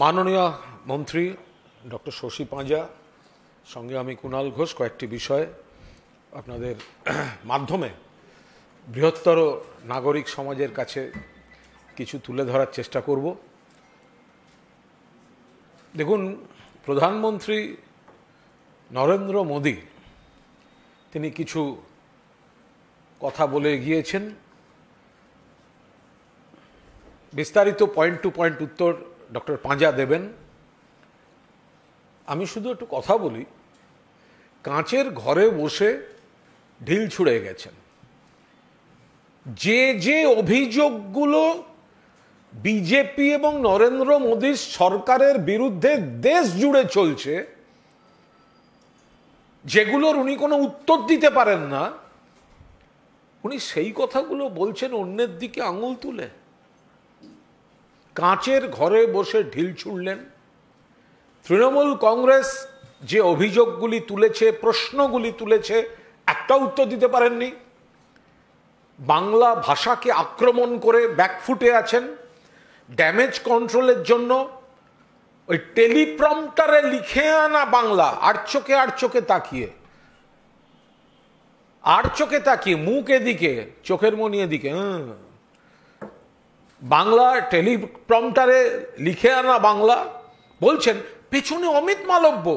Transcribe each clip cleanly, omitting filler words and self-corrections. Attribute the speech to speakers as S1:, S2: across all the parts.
S1: মাননীয় মন্ত্রী ডক্টর শশী পাঁজা সঙ্গে আমি কুণাল ঘোষ কয়েকটি বিষয় আপনাদের মাধ্যমে বৃহত্তর নাগরিক সমাজের কাছে কিছু তুলে ধরার চেষ্টা করব। দেখুন, প্রধানমন্ত্রী নরেন্দ্র মোদী তিনি কিছু কথা বলে গিয়েছেন। বিস্তারিত পয়েন্ট টু পয়েন্ট উত্তর ডক্টর পাঁজা দেবেন। আমি শুধু একটু কথা বলি। কাঁচের ঘরে বসে ঢিল ছুঁড়ে গেছেন। যে যে অভিযোগগুলো বিজেপি এবং নরেন্দ্র মোদীর সরকারের বিরুদ্ধে দেশ জুড়ে চলছে, যেগুলোর উনি কোনো উত্তর দিতে পারেন না, উনি সেই কথাগুলো বলছেন অন্যের দিকে আঙুল তুলে। কাঁচের ঘরে বসে ঢিল ছুঁড়লেন। তৃণমূল কংগ্রেস যে অভিযোগগুলি তুলেছে, প্রশ্নগুলি তুলেছে, একটা উত্তর দিতে পারেননি। বাংলা ভাষাকে আক্রমণ করে ব্যাকফুটে আছেন। ড্যামেজ কন্ট্রোলের জন্য ওই টেলিপ্রম্পটারে লিখে আনা বাংলা আর চোখে তাকিয়ে মুখ এদিকে, চোখের মনি এদিকে, বাংলা টেলিপ্রম্পটারে লিখে আনা বাংলা বলছেন। পেছনে অমিত মালব্য,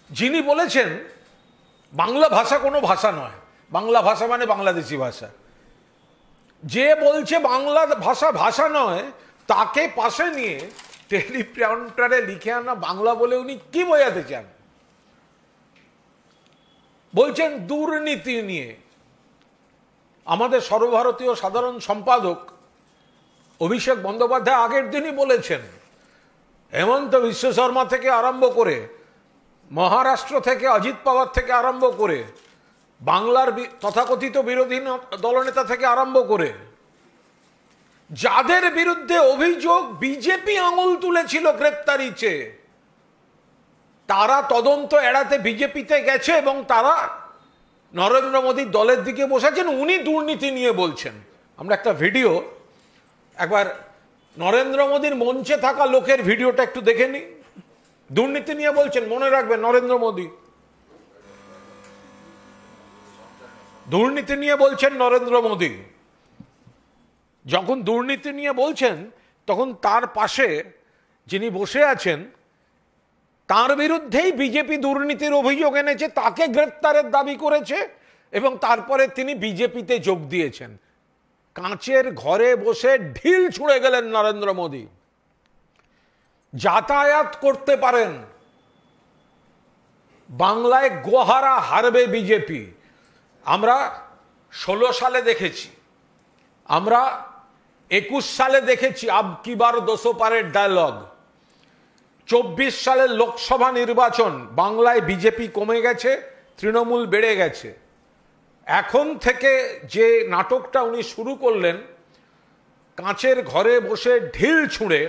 S1: যিনি বলেছেন বাংলা ভাষা কোনো ভাষা নয়, বাংলা ভাষা মানে বাংলাদেশি ভাষা। যে বলছে বাংলা ভাষা ভাষা নয়, তাকে পাশে নিয়ে টেলিপ্রম্পটারে লিখে আনা বাংলা বলে উনি কি বোঝাতে চান? বলছেন দুর্নীতি নিয়ে। আমাদের সর্বভারতীয় সাধারণ সম্পাদক অভিষেক বন্দ্যোপাধ্যায় আগের দিনই বলেছেন, হেমন্ত বিশ্ব শর্মা থেকে আরম্ভ করে, মহারাষ্ট্র থেকে অজিত পাওয়ার থেকে আরম্ভ করে, বাংলার তথাকথিত বিরোধী দলনেতা থেকে আরম্ভ করে, যাদের বিরুদ্ধে অভিযোগ বিজেপি আঙুল তুলেছিল গ্রেপ্তারি চেয়ে, তারা তদন্ত এড়াতে বিজেপিতে গেছে এবং তারা নরেন্দ্র মোদীর দলের দিকে বসেছেন। উনি দুর্নীতি নিয়ে বলছেন। আমরা একটা ভিডিও, একবার নরেন্দ্র মোদীর মঞ্চে থাকা লোকের ভিডিওটা একটু দেখে নিই। দুর্নীতি নিয়ে বলছেন, মনে রাখবেন নরেন্দ্র মোদী দুর্নীতি নিয়ে বলছেন। নরেন্দ্র মোদী যখন দুর্নীতি নিয়ে বলছেন, তখন তার পাশে যিনি বসে আছেন, তার বিরুদ্ধেই বিজেপি দুর্নীতির অভিযোগ এনেছে, তাকে গ্রেপ্তারের দাবি করেছে এবং তারপরে তিনি বিজেপিতে যোগ দিয়েছেন। কাঁচের ঘরে বসে ঢিল ছুঁড়ে গেলেন নরেন্দ্র মোদী। যাতায়াত করতে পারেন। বাংলায় গোহারা হারবে বিজেপি। আমরা 16 সালে দেখেছি, আমরা 21 সালে দেখেছি আব কি বার 200 পারের ডায়লগ। 24 সালের লোকসভা নির্বাচন, বাংলায় বিজেপি কমে গেছে, তৃণমূল বেড়ে গেছে। এখন থেকে যে নাটকটা উনি শুরু করলেন, কাঁচের ঘরে বসে ঢিল ছুঁড়ে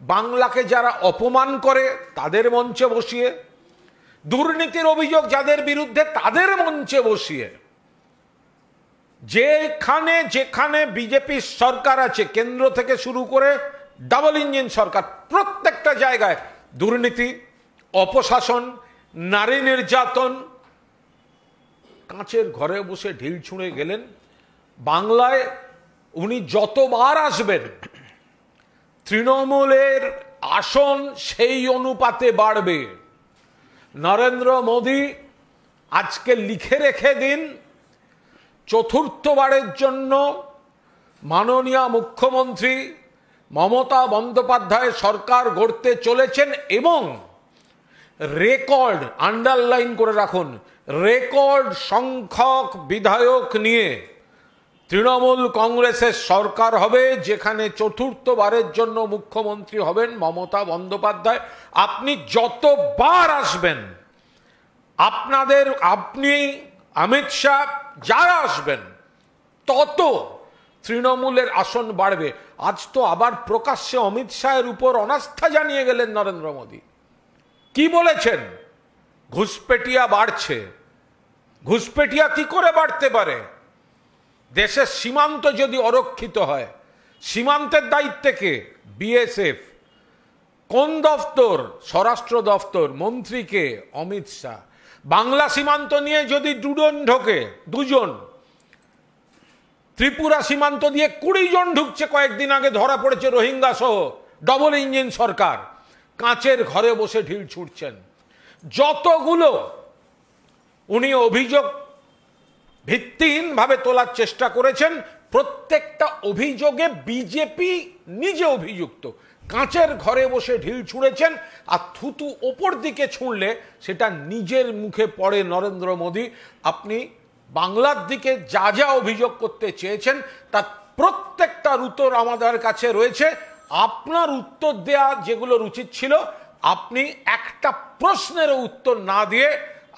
S1: বাংলাকে যারা অপমান করে তাদের মঞ্চে বসিয়ে, দুর্নীতির অভিযোগ যাদের বিরুদ্ধে তাদের মঞ্চে বসিয়ে, যেখানে বিজেপির সরকার আছে, কেন্দ্র থেকে শুরু করে ডাবল ইঞ্জিন সরকার, প্রত্যেকটা জায়গায় দুর্নীতি, অপশাসন, নারী নির্যাতন। কাঁচের ঘরে বসে ঢিল ছুঁড়ে গেলেন। বাংলায় উনি যতবার আসবেন, তৃণমূলের আসন সেই অনুপাতে বাড়বে। নরেন্দ্র মোদী আজকে লিখে রেখে দিন, চতুর্থবারের জন্য মাননীয় মুখ্যমন্ত্রী মমতা বন্দ্যোপাধ্যায় সরকার গড়তে চলেছেন এবং রেকর্ড, আন্ডারলাইন করে রাখুন, রেকর্ড সংখ্যক বিধায়ক নিয়ে তৃণমূল কংগ্রেসের সরকার হবে, যেখানে চতুর্থবারের জন্য মুখ্যমন্ত্রী হবেন মমতা বন্দ্যোপাধ্যায়। আপনি যতবার আসবেন, আপনি অমিত শাহ যারা আসবেন, তত তৃণমূলের আসন বাড়বে। আজ তো আবার প্রকাশ্যে অমিত শাহের উপর অনাস্থা জানিয়ে গেলেন নরেন্দ্র মোদী। কি বলেছেন? ঘুষপেটিয়া বাড়ছে। ঘুষপেটিয়া কি করে বাড়তে পারে? দেশের সীমান্ত যদি অরক্ষিত হয়, সীমান্তের দায়িত্বে কে? বিএসএফ। কোন দপ্তর? স্বরাষ্ট্র দপ্তর। মন্ত্রীকে অমিত শাহ। বাংলা সীমান্ত নিয়ে যদি দুজন, ত্রিপুরা সীমান্ত দিয়ে 20 জন ঢুকছে, কয়েকদিন আগে ধরা পড়েছে রোহিঙ্গা সহ, ডবল ইঞ্জিন সরকার, কাঁচের ঘরে বসে ঢিল ছুটছেন। যতগুলো উনি অভিযোগ ভিত্তিহীনভাবে তোলার চেষ্টা করেছেন, প্রত্যেকটা অভিযোগে বিজেপি নিজে অভিযুক্ত। কাঁচের ঘরে বসে ঢিল ছুঁড়েছেন, আর থুতু ওপর দিকে ছুঁড়লে সেটা নিজের মুখে পড়ে নরেন্দ্র মোদী। আপনি বাংলার দিকে যা যা অভিযোগ করতে চেয়েছেন তার প্রত্যেকটার উত্তর আমাদের কাছে রয়েছে। আপনার উত্তর দেয়া যেগুলোর উচিত ছিল, আপনি একটা প্রশ্নেরও উত্তর না দিয়ে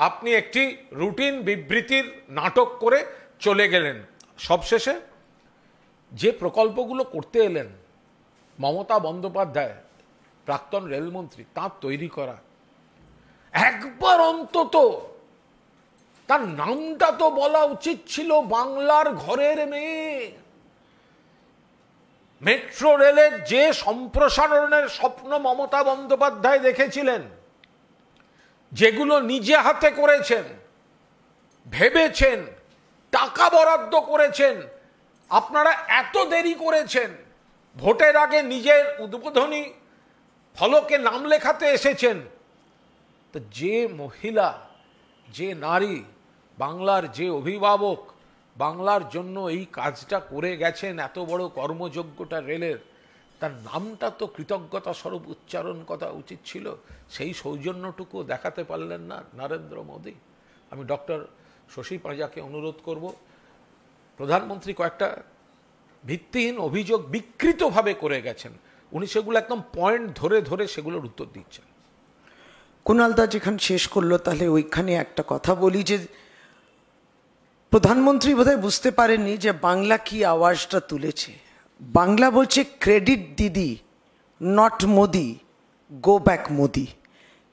S1: আপনি একটি রুটিন বিবৃতির নাটক করে চলে গেলেন। সবশেষে যে প্রকল্পগুলো করতে এলেন মমতা বন্দ্যোপাধ্যায়, প্রাক্তন রেলমন্ত্রী, তার তৈরি করা, একবার অন্তত তার নামটা তো বলা উচিত ছিল বাংলার ঘরের মেয়ে। মেট্রো রেলের যে সম্প্রসারণের স্বপ্ন মমতা বন্দ্যোপাধ্যায় দেখেছিলেন, যেগুলো নিজে হাতে করেছেন, ভেবেছেন, টাকা বরাদ্দ করেছেন, আপনারা এত দেরি করেছেন। ভোটের আগে নিজের উদ্বোধনী ফলকে নাম লেখাতে এসেছেন। তো যে মহিলা, যে নারী, বাংলার যে অভিভাবক বাংলার জন্য এই কাজটা করে গেছেন, এত বড় কর্মযোগ্যটা রেলের, তার নামটা তো কৃতজ্ঞতা স্বরূপ উচ্চারণ করা উচিত ছিল। সেই সৌজন্যটুকু দেখাতে পারলেন না নরেন্দ্র মোদী। আমি ডক্টর শশী পাঁজাকে অনুরোধ করব, প্রধানমন্ত্রী কয়েকটা ভিত্তিহীন অভিযোগ বিকৃতভাবে করে গেছেন, উনি সেগুলো একদম পয়েন্ট ধরে ধরে সেগুলোর উত্তর দিচ্ছেন।
S2: কুণালদা যেখানে শেষ করলো, তাহলে ওইখানে একটা কথা বলি যে প্রধানমন্ত্রী বোধহয় বুঝতে পারেননি যে বাংলা কি আওয়াজটা তুলেছে। বাংলা বলছে ক্রেডিট দিদি, not Modi, go back Modi.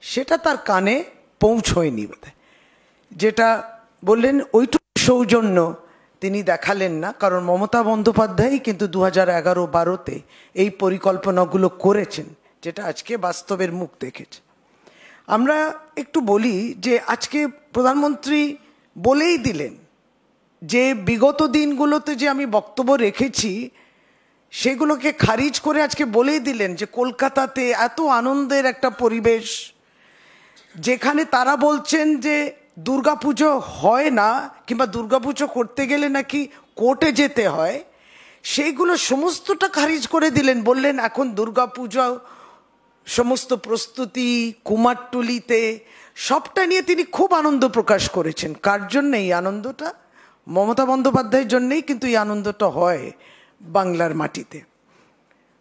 S2: সেটা তার কানে পৌঁছয়নি বোধহয়। যেটা বললেন ওইটুকু সৌজন্য তিনি দেখালেন না, কারণ মমতা বন্দ্যোপাধ্যায় কিন্তু 2011-12-তে এই পরিকল্পনাগুলো করেছেন, যেটা আজকে বাস্তবের মুখ দেখেছে। আমরা একটু বলি যে আজকে প্রধানমন্ত্রী বলেই দিলেন যে বিগত দিনগুলোতে যে আমি বক্তব্য রেখেছি সেগুলোকে খারিজ করে আজকে বলেই দিলেন যে কলকাতাতে এত আনন্দের একটা পরিবেশ, যেখানে তারা বলছেন যে দুর্গাপুজো হয় না, কিংবা দুর্গাপুজো করতে গেলে নাকি কোর্টে যেতে হয়, সেইগুলো সমস্তটা খারিজ করে দিলেন। বললেন এখন দুর্গাপুজো সমস্ত প্রস্তুতি কুমারটুলিতে, সবটা নিয়ে তিনি খুব আনন্দ প্রকাশ করেছেন। কার জন্যে এই আনন্দটা? মমতা বন্দ্যোপাধ্যায়ের জন্যেই কিন্তু এই আনন্দটা হয় বাংলার মাটিতে।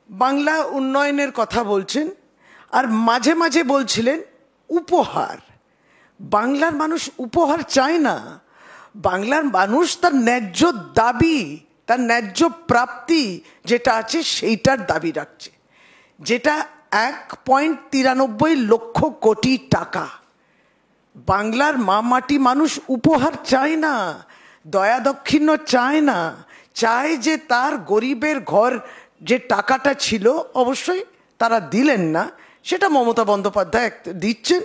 S2: বাংলা উন্নয়নের কথা বলছেন, আর মাঝে মাঝে বলছিলেন উপহার। বাংলার মানুষ উপহার চায় না, বাংলার মানুষ তার ন্যায্য দাবি, তার ন্যায্য প্রাপ্তি যেটা আছে সেইটার দাবি রাখছে, যেটা 1.93 লক্ষ কোটি টাকা। বাংলার মা মাটি মানুষ উপহার চায় না, দয়া দক্ষিণ্য চায় না, চায় যে তার গরিবের ঘর যে টাকাটা ছিল, অবশ্যই তারা দিলেন না, সেটা মমতা বন্দ্যোপাধ্যায় দিচ্ছেন।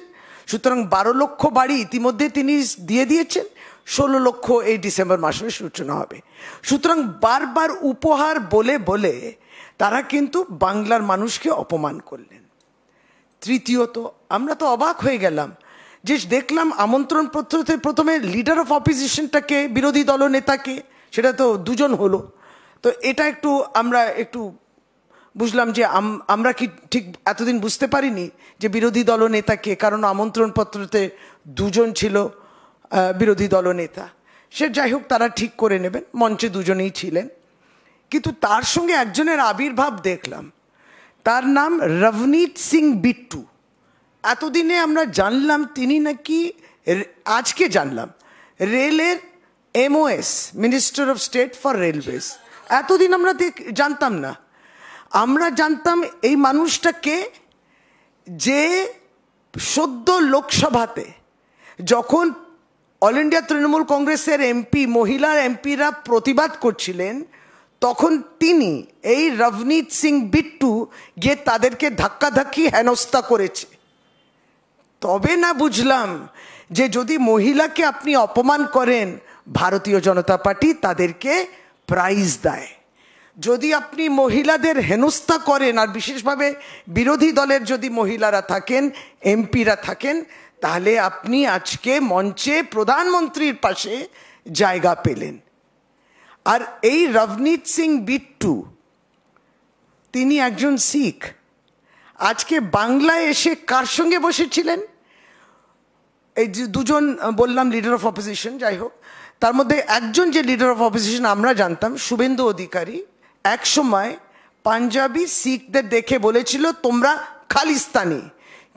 S2: সুতরাং 12 লক্ষ বাড়ি ইতিমধ্যে তিনি দিয়ে দিয়েছেন, 16 লক্ষ এই ডিসেম্বর মাসের সূচনা হবে। সুতরাং বারবার উপহার বলে বলে তারা কিন্তু বাংলার মানুষকে অপমান করলেন। তৃতীয়ত, আমরা তো অবাক হয়ে গেলাম যে দেখলাম আমন্ত্রণ পত্রতে প্রথমে লিডার অফ অপোজিশনটাকে, বিরোধী দলনেতাকে, সেটা তো 2 জন হলো। তো এটা একটু আমরা একটু বুঝলাম যে আমরা কি ঠিক এতদিন বুঝতে পারিনি যে বিরোধী দলনেতাকে, কারণ আমন্ত্রণ পত্রতে 2 জন ছিল বিরোধী দলনেতা। সে যাই হোক, তারা ঠিক করে নেবেন, মঞ্চে 2 জনেই ছিলেন। কিন্তু তার সঙ্গে একজনের আবির্ভাব দেখলাম, তার নাম রভনীত সিং বিট্টু। এতদিনে আমরা জানলাম তিনি নাকি, আজকে জানলাম, রেলের MOS, minister of state for railways. এতদিন আমরা জানতাম না। আমরা জানতাম এই মানুষটাকে, যে সদ্য লোকসভাতে যখন অল ইন্ডিয়া তৃণমূল কংগ্রেসের এমপি, মহিলার এমপিরা প্রতিবাদ করছিলেন, তখন তিনি এই রভনীত সিং বিট্টু গিয়ে তাদেরকে ধাক্কাধাক্কি হেনস্থা করেছে। তবে না বুঝলাম যে যদি মহিলাকে আপনি অপমান করেন, ভারতীয় জনতা পার্টি তাদেরকে প্রাইজ দেয়। যদি আপনি মহিলাদের হেনস্থা করেন, আর বিশেষভাবে বিরোধী দলের যদি মহিলারা থাকেন, এমপিরা থাকেন, তাহলে আপনি আজকে মঞ্চে প্রধানমন্ত্রীর পাশে জায়গা পেলেন। আর এই রভনীত সিং বিট্টু, তিনি একজন শিখ। আজকে বাংলায় এসে কার সঙ্গে বসেছিলেন? এই যে দুজন বললাম লিডার অফ অপোজিশন, যাই হোক, তার মধ্যে একজন যে লিডার অফ অপোজিশন আমরা জানতাম, শুভেন্দু অধিকারী, এক সময় পাঞ্জাবি শিখদের দেখে বলেছিল তোমরা খালিস্তানি।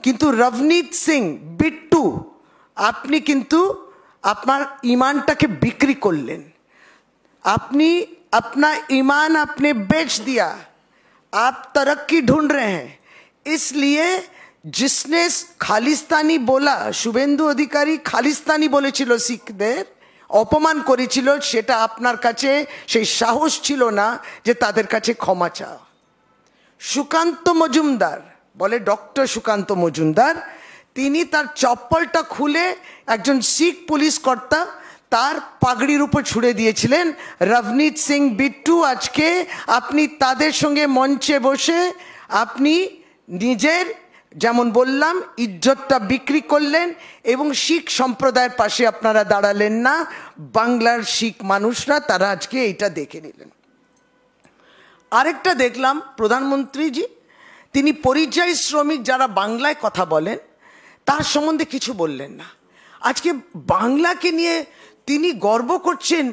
S2: কিন্তু রভনীত সিং বিট্টু, আপনি কিন্তু আপনার ईमानটাকে বিক্রি করলেন। আপনি अपना ईमान आपने बेच दिया। आप तरक्की ढूंढ रहे हैं, इसलिए जिसने খালিস্তানি বলা, শুভেন্দু অধিকারী খালিস্তানি বলেছিল, শিখদের অপমান করেছিল, সেটা আপনার কাছে সেই সাহস ছিল না যে তাদের কাছে ক্ষমা চাওয়া। সুকান্ত মজুমদার বলে, ডক্টর সুকান্ত মজুমদার, তিনি তার চপ্পলটা খুলে একজন শিখ পুলিশ কর্তা তার পাগড়ির উপর ছুড়ে দিয়েছিলেন। রভনীত সিং বিট্টু, আজকে আপনি তাদের সঙ্গে মঞ্চে বসে আপনি নিজের, যেমন বললাম, ইজ্জতটা বিক্রি করলেন এবং শিখ সম্প্রদায়ের পাশে আপনারা দাঁড়ালেন না। বাংলার শিখ মানুষরা তারা আজকে এইটা দেখে নিলেন। আরেকটা দেখলাম, প্রধানমন্ত্রীজি তিনি পরিযায়ী শ্রমিক যারা বাংলায় কথা বলেন তার সম্বন্ধে কিছু বললেন না। আজকে বাংলাকে নিয়ে তিনি গর্ব করছেন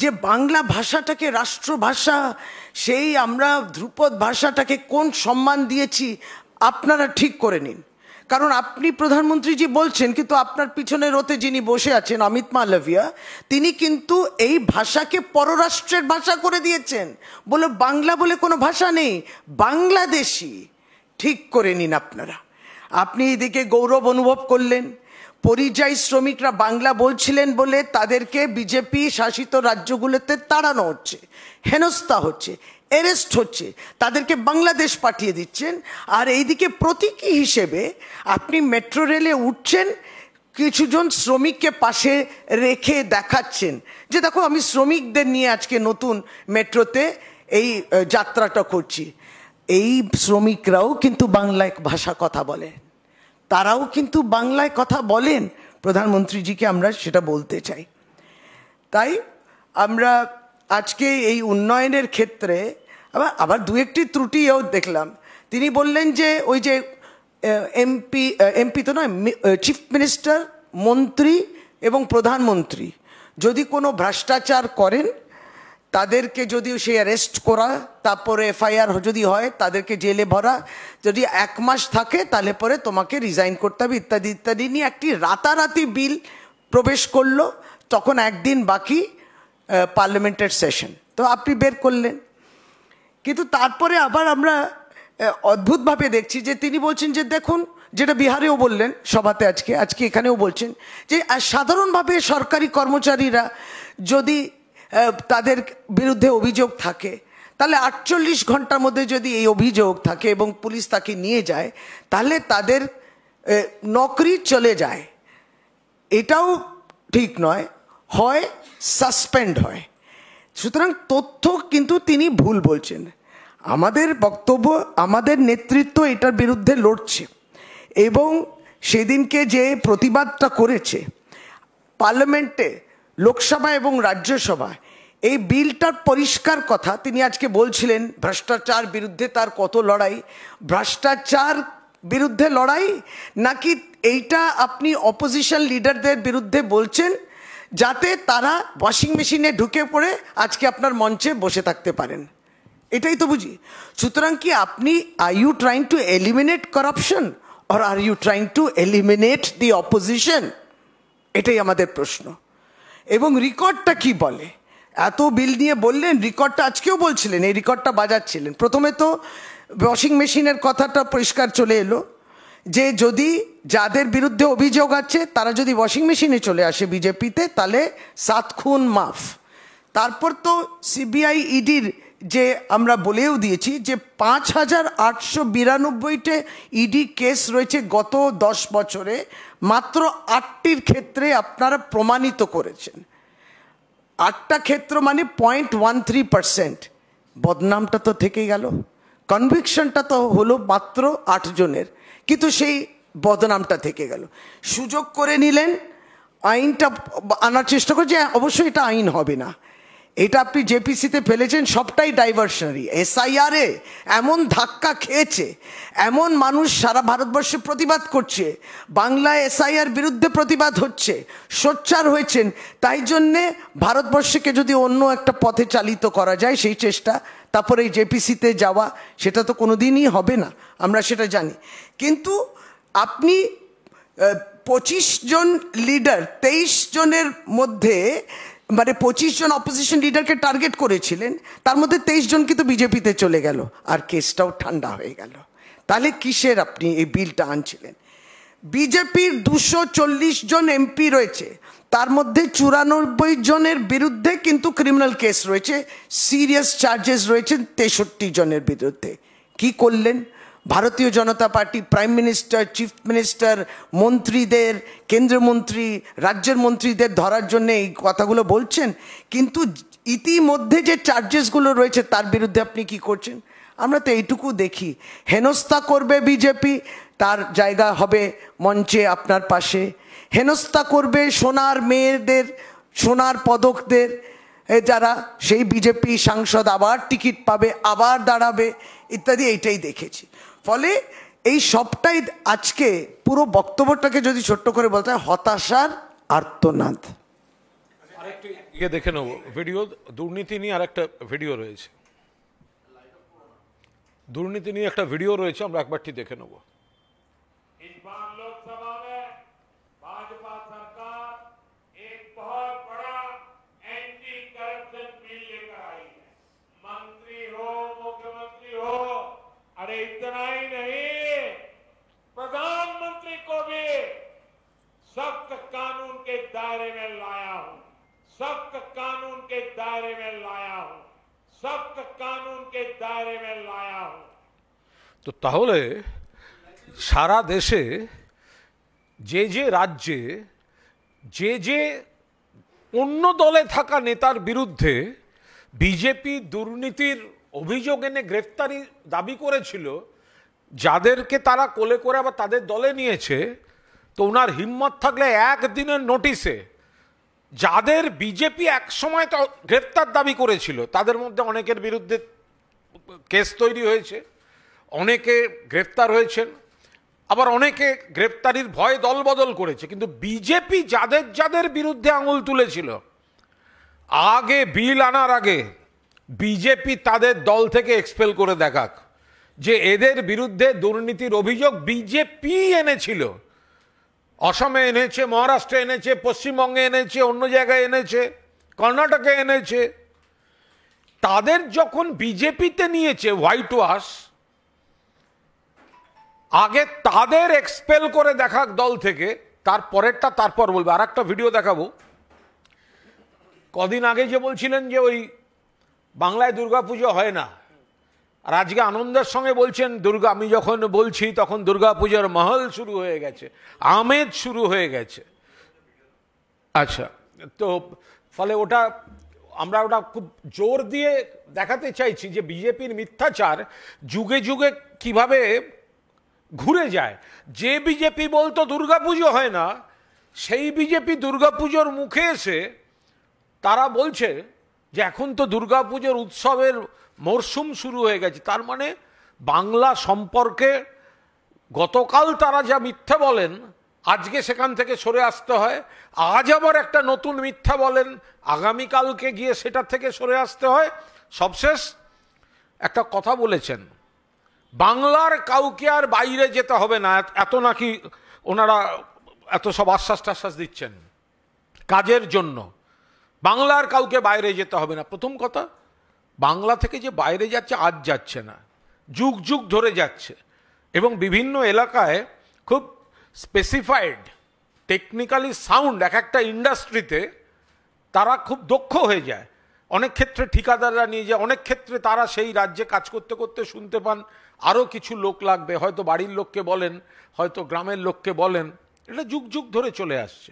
S2: যে বাংলা ভাষাটাকে রাষ্ট্রভাষা, সেই আমরা ধ্রুপদ ভাষাটাকে কোন সম্মান দিয়েছি। আপনারা ঠিক করে নিন, কারণ আপনি প্রধানমন্ত্রীজি বলছেন, কিন্তু আপনার পিছনে রোতে যিনি বসে আছেন অমিত মালভিয়া, তিনি কিন্তু এই ভাষাকে পররাষ্ট্রের ভাষা করে দিয়েছেন। বলে বাংলা বলে কোনো ভাষা নেই, বাংলাদেশি। ঠিক করে নিন আপনারা। আপনি এদিকে গৌরব অনুভব করলেন, পরিযায়ী শ্রমিকরা বাংলা বলছিলেন বলে তাদেরকে বিজেপি শাসিত রাজ্যগুলোতে তাড়ানো হচ্ছে, হেনস্থা হচ্ছে, অ্যারেস্ট হচ্ছে, তাদেরকে বাংলাদেশ পাঠিয়ে দিচ্ছেন। আর এইদিকে প্রতীকী হিসেবে আপনি মেট্রো রেলে উঠছেন, কিছুজন শ্রমিককে পাশে রেখে দেখাচ্ছেন যে দেখো আমি শ্রমিকদের নিয়ে আজকে নতুন মেট্রোতে এই যাত্রাটা করছি। এই শ্রমিকরাও কিন্তু বাংলায় ভাষা কথা বলেন, তারাও কিন্তু বাংলায় কথা বলেন। প্রধানমন্ত্রীজিকে আমরা সেটা বলতে চাই। তাই আমরা আজকে এই উন্নয়নের ক্ষেত্রে আবার দু একটি ত্রুটিও দেখলাম। তিনি বললেন যে ওই যে এমপি তো নয়, চিফ মিনিস্টার, মন্ত্রী এবং প্রধানমন্ত্রী যদি কোনো ভ্রষ্টাচার করেন তাদেরকে যদি সে অ্যারেস্ট করা, তারপরে এফআইআর যদি হয় তাদেরকে জেলে ভরা, যদি 1 মাস থাকে তাহলে পরে তোমাকে রিজাইন করতে হবে, ইত্যাদি ইত্যাদি নিয়ে একটি রাতারাতি বিল প্রবেশ করলো। তখন একদিন বাকি পার্লামেন্টের সেশন, তো আপনি বের করলেন। কিন্তু তারপরে আবার আমরা অদ্ভুতভাবে দেখছি যে তিনি বলছেন যে দেখুন, যেটা বিহারেও বললেন সভাতে, আজকে এখানেও বলছেন যে সাধারণভাবে সরকারি কর্মচারীরা যদি তাদের বিরুদ্ধে অভিযোগ থাকে তাহলে 48 ঘন্টার মধ্যে যদি এই অভিযোগ থাকে এবং পুলিশ তাকে নিয়ে যায় তাহলে তাদের নকরি চলে যায়। এটাও ঠিক নয়, হয় সাসপেন্ড হয়। সুতরাং তথ্য কিন্তু তিনি ভুল বলছেন। আমাদের বক্তব্য, আমাদের নেতৃত্ব এটার বিরুদ্ধে লড়ছে এবং সেদিনকে যে প্রতিবাদটা করেছে পার্লামেন্টে, লোকসভা এবং রাজ্যসভায়, এই বিলটার পরিষ্কার কথা তিনি আজকে বলছিলেন। ভ্রষ্টাচার বিরুদ্ধে তার কত লড়াই, ভ্রষ্টাচার বিরুদ্ধে লড়াই নাকি এইটা আপনি অপোজিশন লিডারদের বিরুদ্ধে বলছেন যাতে তারা ওয়াশিং মেশিনে ঢুকে পড়ে আজকে আপনার মঞ্চে বসে থাকতে পারেন, এটাই তো বুঝি। সুতরাং কি আপনি, are you trying to eliminate corruption or are you trying to eliminate the opposition? এটাই আমাদের প্রশ্ন। এবং রেকর্ডটা কি বলে? এত বিল নিয়ে বললেন, রেকর্ডটা আজকেও বলছিলেন, এই রেকর্ডটা বাজাচ্ছিলেন। প্রথমে তো ওয়াশিং মেশিনের কথাটা পরিষ্কার চলে এলো যে যদি যাদের বিরুদ্ধে অভিযোগ আছে তারা যদি ওয়াশিং মেশিনে চলে আসে বিজেপিতে তাহলে 7 খুন মাফ। তারপর তো সিবিআই ইডির যে আমরা বলেও দিয়েছি যে 5,892টে ইডি কেস রয়েছে গত 10 বছরে, মাত্র 8টির ক্ষেত্রে আপনারা প্রমাণিত করেছেন। 8টা ক্ষেত্র মানে 0.13%। বদনামটা তো থেকেই গেল, কনভিকশনটা তো হলো মাত্র 8 জনের, কিন্তু সেই বদনামটা থেকে গেল। সুযোগ করে নিলেন, আইনটা আনার চেষ্টা করছে, অবশ্যই এটা আইন হবে না, এটা আপনি জেপিসিতে ফেলেছেন, সবটাই ডাইভার্সনারি। এসআইআরে এমন ধাক্কা খেয়েছে, এমন মানুষ সারা ভারতবর্ষে প্রতিবাদ করছে, বাংলায় এসআইআর বিরুদ্ধে প্রতিবাদ হচ্ছে, সোচ্চার হয়েছেন, তাই জন্যে ভারতবর্ষকে যদি অন্য একটা পথে চালিত করা যায় সেই চেষ্টা, তারপরে এই জেপিসিতে যাওয়া, সেটা তো কোনো দিনই হবে না, আমরা সেটা জানি। কিন্তু আপনি 25 জন লিডার, 23 জনের মধ্যে মানে 25 জন অপোজিশন লিডারকে টার্গেট করেছিলেন, তার মধ্যে 23 জন কিন্তু বিজেপিতে চলে গেল, আর কেসটাও ঠান্ডা হয়ে গেল। তাহলে কিসের আপনি এই বিলটা আনছিলেন? বিজেপির 240 জন এমপি রয়েছে, তার মধ্যে 94 জনের বিরুদ্ধে কিন্তু ক্রিমিনাল কেস রয়েছে, সিরিয়াস চার্জেস রয়েছে 63 জনের বিরুদ্ধে। কি করলেন? Bharatiya Janata party prime minister, chief minister, মন্ত্রীদের, কেন্দ্রীয় মন্ত্রী, রাজ্যের মন্ত্রীদের ধরার জন্য এই কথাগুলো বলছেন, কিন্তু ইতিমধ্যে যে চার্জেসগুলো রয়েছে তার বিরুদ্ধে আপনি কি করছেন? আমরা তো এইটুকু দেখি, হেনস্থা করবে বিজেপি, তার জায়গা হবে মঞ্চে আপনার পাশে, হেনস্থা করবে সোনার মেয়েদের, সোনার পদকদের, যারা সেই বিজেপি সাংসদ আবার টিকিট পাবে, আবার দাঁড়াবে ইত্যাদি, এইটাই দেখেছি। ফলে এই সবটাই আজকে পুরো বক্তব্যটাকে যদি ছোট্ট করে বলতে হয়, হতাশার আর্তনাদ।
S1: আরেকটু ইয়ে দেখে নেব ভিডিও, দুর্নীতি নিয়ে আরেকটা ভিডিও রয়েছে, দুর্নীতি নিয়ে একটা ভিডিও রয়েছে, আমরা একবারটি দেখে নেব।
S3: इस बार लोकसभा में भाजपा सरकार एक बहुत बड़ा एंटी करप्शन बिल लेकर आई है। मंत्री हो, मुख्यमंत्री हो, अरे इतना ही नहीं, प्रधानमंत्री को भी सख्त कानून के दायरे में लाया हूं, सख्त कानून के दायरे में लाया हूं, सख्त कानून के दायरे में लाया हूं।
S1: তো তাহলে সারা দেশে যে যে রাজ্যে যে যে অন্য দলে থাকা নেতার বিরুদ্ধে বিজেপি দুর্নীতির অভিযোগ এনে গ্রেফতারি দাবি করেছিল, যাদেরকে তারা কোলে করে আবার তাদের দলে নিয়েছে, তো ওনার হিম্মত থাকলে একদিনের নোটিশে যাদের বিজেপি একসময় তো গ্রেফতার দাবি করেছিল, তাদের মধ্যে অনেকের বিরুদ্ধে কেস তৈরি হয়েছে, অনেকে গ্রেফতার হয়েছেন, আবার অনেকে গ্রেফতারির ভয়ে দলবদল করেছে, কিন্তু বিজেপি যাদের যাদের বিরুদ্ধে আঙুল তুলেছিল, আগে বিল আনার আগে বিজেপি তাদের দল থেকে এক্সপেল করে দেখাক যে এদের বিরুদ্ধে দুর্নীতির অভিযোগ বিজেপি এনেছিল। অসমে এনেছে, মহারাষ্ট্রে এনেছে, পশ্চিমবঙ্গে এনেছে, অন্য জায়গায় এনেছে, কর্ণাটকে এনেছে। তাদের যখন বিজেপিতে নিয়েছে হোয়াইট ওয়াশ, আগে তাদের এক্সপেল করে দেখাক দল থেকে, তারপরেরটা তারপর বলবে। আর একটা ভিডিও দেখাবো, কদিন আগে যে বলছিলেন যে ওই বাংলায় দুর্গাপুজো হয় না, আর আজকে আনন্দের সঙ্গে বলছেন দুর্গা, আমি যখন বলছি তখন দুর্গাপুজোর মহল শুরু হয়ে গেছে, আমেজ শুরু হয়ে গেছে। আচ্ছা, তো ফলে ওটা আমরা ওটা খুব জোর দিয়ে দেখাতে চাইছি যে বিজেপির মিথ্যাচার যুগে যুগে কিভাবে ঘুরে যায়। যে বিজেপি বলতো দুর্গাপুজো হয় না, সেই বিজেপি দুর্গাপুজোর মুখে এসে তারা বলছে যে এখন তো দুর্গাপুজোর উৎসবের মরশুম শুরু হয়ে গেছে। তার মানে বাংলা সম্পর্কে গতকাল তারা যা মিথ্যা বলেন, আজকে সেখান থেকে সরে আসতে হয়, আজ আবার একটা নতুন মিথ্যা বলেন, আগামীকালকে গিয়ে সেটা থেকে সরে আসতে হয়। সবশেষ একটা কথা বলেছেন, বাংলার কাউকে আর বাইরে যেতে হবে না, এত নাকি ওনারা এত সব আশ্বাস টাশ্বাস দিচ্ছেন কাজের জন্য, বাংলার কাউকে বাইরে যেতে হবে না। প্রথম কথা, বাংলা থেকে যে বাইরে যাচ্ছে আজ যাচ্ছে না, যুগ যুগ ধরে যাচ্ছে, এবং বিভিন্ন এলাকায় খুব স্পেসিফাইড টেকনিক্যালি সাউন্ড এক একটা ইন্ডাস্ট্রিতে তারা খুব দক্ষ হয়ে যায়। অনেক ক্ষেত্রে ঠিকাদাররা নিয়ে যায়, অনেক ক্ষেত্রে তারা সেই রাজ্যে কাজ করতে করতে শুনতে পান আরও কিছু লোক লাগবে, হয়তো বাড়ির লোককে বলেন, হয়তো গ্রামের লোককে বলেন, এটা যুগ যুগ ধরে চলে আসছে।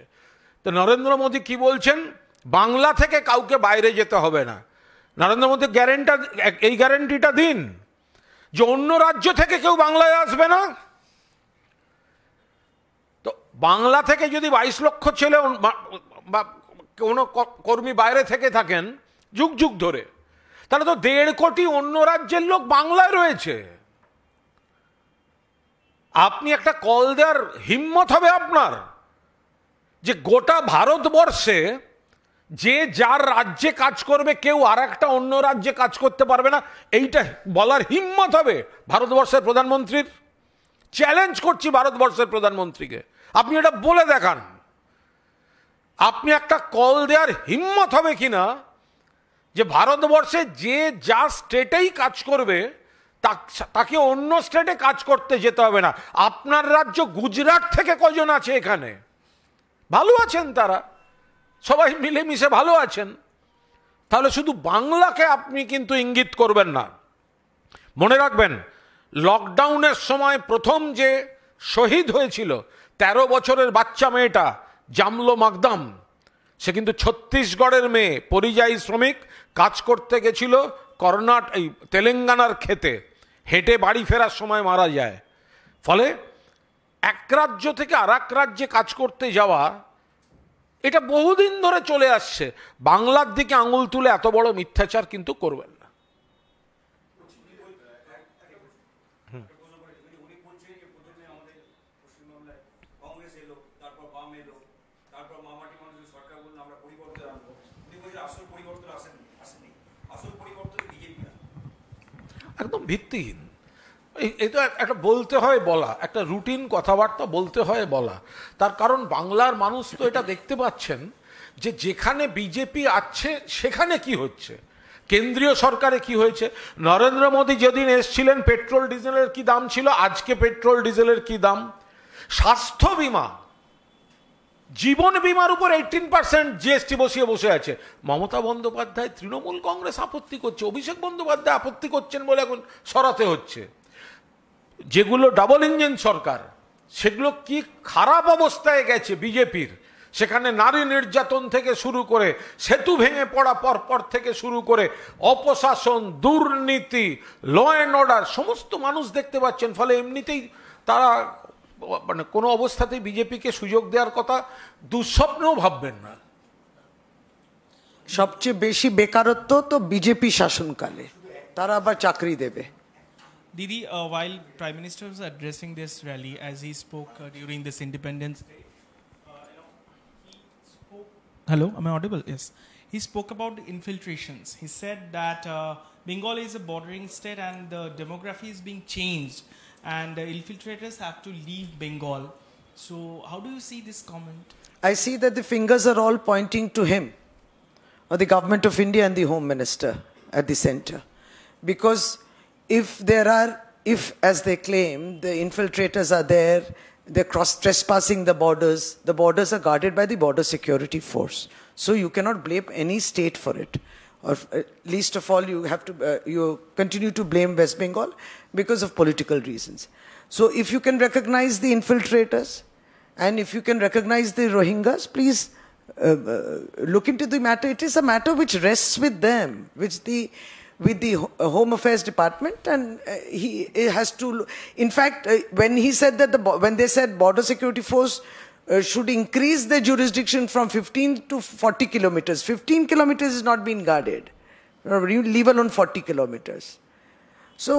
S1: তো নরেন্দ্র মোদী কি বলছেন, বাংলা থেকে কাউকে বাইরে যেতে হবে না। নরেন্দ্র মোদী এই গ্যারেন্টিটা দিন যে অন্য রাজ্য থেকে কেউ বাংলায় আসবে না। তো বাংলা থেকে যদি 22 লক্ষ ছেলে বা কোনো কর্মী বাইরে থেকে থাকেন যুগ যুগ ধরে, তাহলে তো 1.5 কোটি অন্য রাজ্যের লোক বাংলায় রয়েছে। আপনি একটা কল দেওয়ার হিম্মত হবে আপনার, যে গোটা ভারতবর্ষে যে যার রাজ্যে কাজ করবে কেউ আর একটা অন্য রাজ্যে কাজ করতে পারবে না, এইটা বলার হিম্মত হবে ভারতবর্ষের প্রধানমন্ত্রীর? চ্যালেঞ্জ করছি ভারতবর্ষের প্রধানমন্ত্রীকে, আপনি এটা বলে দেখান। আপনি একটা কল দেওয়ার হিম্মত হবে কিনা যে ভারতবর্ষে যে যা স্টেটেই কাজ করবে তাকে অন্য স্টেটে কাজ করতে যেতে হবে না। আপনার রাজ্য গুজরাট থেকে কজন আছে এখানে? ভালো আছেন, তারা সবাই মিলেমিশে ভালো আছেন। তাহলে শুধু বাংলাকে আপনি কিন্তু ইঙ্গিত করবেন না। মনে রাখবেন, লকডাউনের সময় প্রথম যে শহীদ হয়েছিল 13 বছরের বাচ্চা মেয়েটা জামলো মাকদাম, সে কিন্তু ছত্তিশগড়ের মেয়ে, পরিযায়ী শ্রমিক, কাজ করতে গেছিল তেলেঙ্গানার ক্ষেতে, হেঁটে বাড়ি ফেরার সময় মারা যায়। ফলে এক রাজ্য থেকে আর এক রাজ্যে কাজ করতে যাওয়া এটা বহুদিন ধরে চলে আসছে। বাংলার দিকে আঙুল তুলে এত বড় মিথ্যাচার কিন্তু করবেন না। একদম ভিত্তিহীন। এটা একটা বলতে হয় বলা, একটা রুটিন কথাবার্তা বলতে হয় বলা। তার কারণ বাংলার মানুষ তো এটা দেখতে পাচ্ছেন যে যেখানে বিজেপি আছে সেখানে কি হচ্ছে, কেন্দ্রীয় সরকারে কি হয়েছে। নরেন্দ্র মোদী যেদিন এসছিলেন পেট্রোল ডিজেলের কি দাম ছিল, আজকে পেট্রোল ডিজেলের কি দাম। স্বাস্থ্য বিমা, জীবন বিমার উপর 18% জিএসটি বসিয়ে বসে আছে। মমতা বন্দ্যোপাধ্যায়, তৃণমূল কংগ্রেস আপত্তি করছে, অভিষেক বন্দ্যোপাধ্যায় আপত্তি করছেন বলে এখন সরাতে হচ্ছে। যেগুলো ডাবল ইঞ্জিন সরকার, সেগুলো কি খারাপ অবস্থায় গেছে বিজেপির। সেখানে নারী নির্যাতন থেকে শুরু করে, সেতু ভেঙে পড়া পরপর থেকে শুরু করে, অপশাসন, দুর্নীতি, ল অ্যান্ড অর্ডার সমস্ত মানুষ দেখতে পাচ্ছেন। ফলে এমনিতেই তারা মানে কোনো অবস্থাতেই বিজেপিকে সুযোগ দেওয়ার কথা দুঃস্বপ্নেও ভাববেন না।
S2: সবচেয়ে বেশি বেকারত্ব তো বিজেপি শাসনকালে, তারা আবার চাকরি দেবে।
S4: Didi, while Prime Minister was addressing this rally, as he spoke during this Independence Day, he spoke. Hello, am I audible? Yes. He spoke about the infiltrations. He said that Bengal is a bordering state and the demography is being changed, and the infiltrators have to leave Bengal. So, how do you see this comment?
S2: I see that the fingers are all pointing to him, or the government of India and the Home Minister at the center, because if, as they claim, the infiltrators are there, they're trespassing the borders are guarded by the Border Security Force. So you cannot blame any state for it. Or least of all, you have to, you continue to blame West Bengal because of political reasons. So if you can recognize the infiltrators, and if you can recognize the Rohingyas, please look into the matter. It is a matter which rests with them, with the Home Affairs Department, and he has to. In fact, when he said that when they said Border Security Force should increase their jurisdiction from 15 to 40 kilometers, 15 kilometers is not being guarded. Leave alone 40 kilometers. So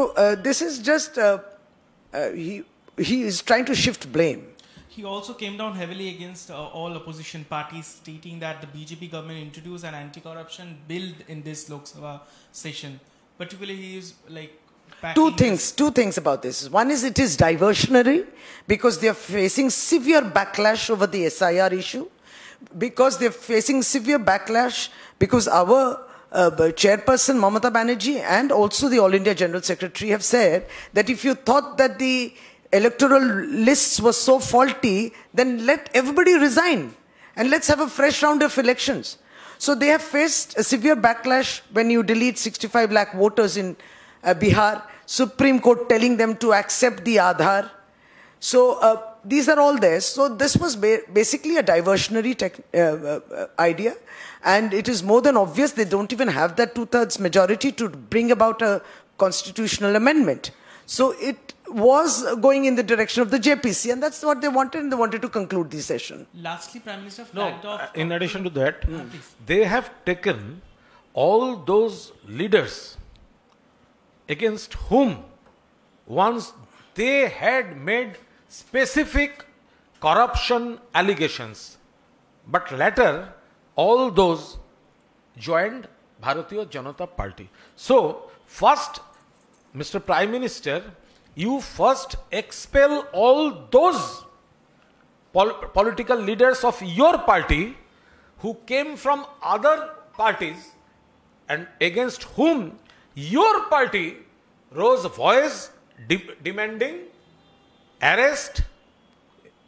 S2: this is just he is trying to shift blame.
S4: He also came down heavily against all opposition parties, stating that the BJP government introduced an anti-corruption bill in this Lok Sabha session. Particularly, he is like
S2: two things about this. One is it is diversionary because they are facing severe backlash over the SIR issue, because they are facing severe backlash because our chairperson Mamata Banerjee and also the All India General Secretary have said that if you thought that the electoral lists were so faulty, then let everybody resign and let's have a fresh round of elections. So they have faced a severe backlash when you delete 65 lakh voters in Bihar, Supreme Court telling them to accept the Aadhaar. So these are all there. So this was basically a diversionary idea, and it is more than obvious they don't even have that 2/3 majority to bring about a constitutional amendment. So it was going in the direction of the JPC, and that's what they wanted, and they wanted to conclude the session.
S4: Lastly, Prime Minister
S1: No,
S4: flagged off.
S1: in addition to that,
S4: please.
S1: they have taken all those leaders against whom once they had made specific corruption allegations, but later all those joined Bharatiya Janata Party. So, first, Mr. Prime Minister, you first expel all those political leaders of your party who came from other parties and against whom your party rose voice demanding arrest,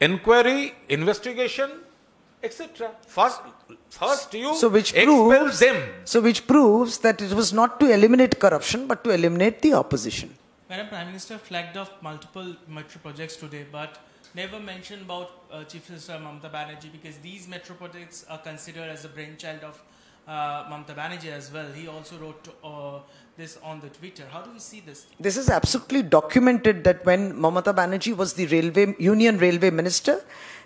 S1: inquiry, investigation, etc. First you expel them.
S2: So which proves that it was not to eliminate corruption, but to eliminate the opposition.
S4: Madam Prime Minister flagged off multiple metro projects today, but never mentioned about Chief Minister Mamata Banerjee, because these metro projects are considered as the brainchild of Mamata Banerjee as well. He also wrote this on the Twitter. How do you see this?
S2: This is absolutely documented that when Mamata Banerjee was the Union Railway Minister,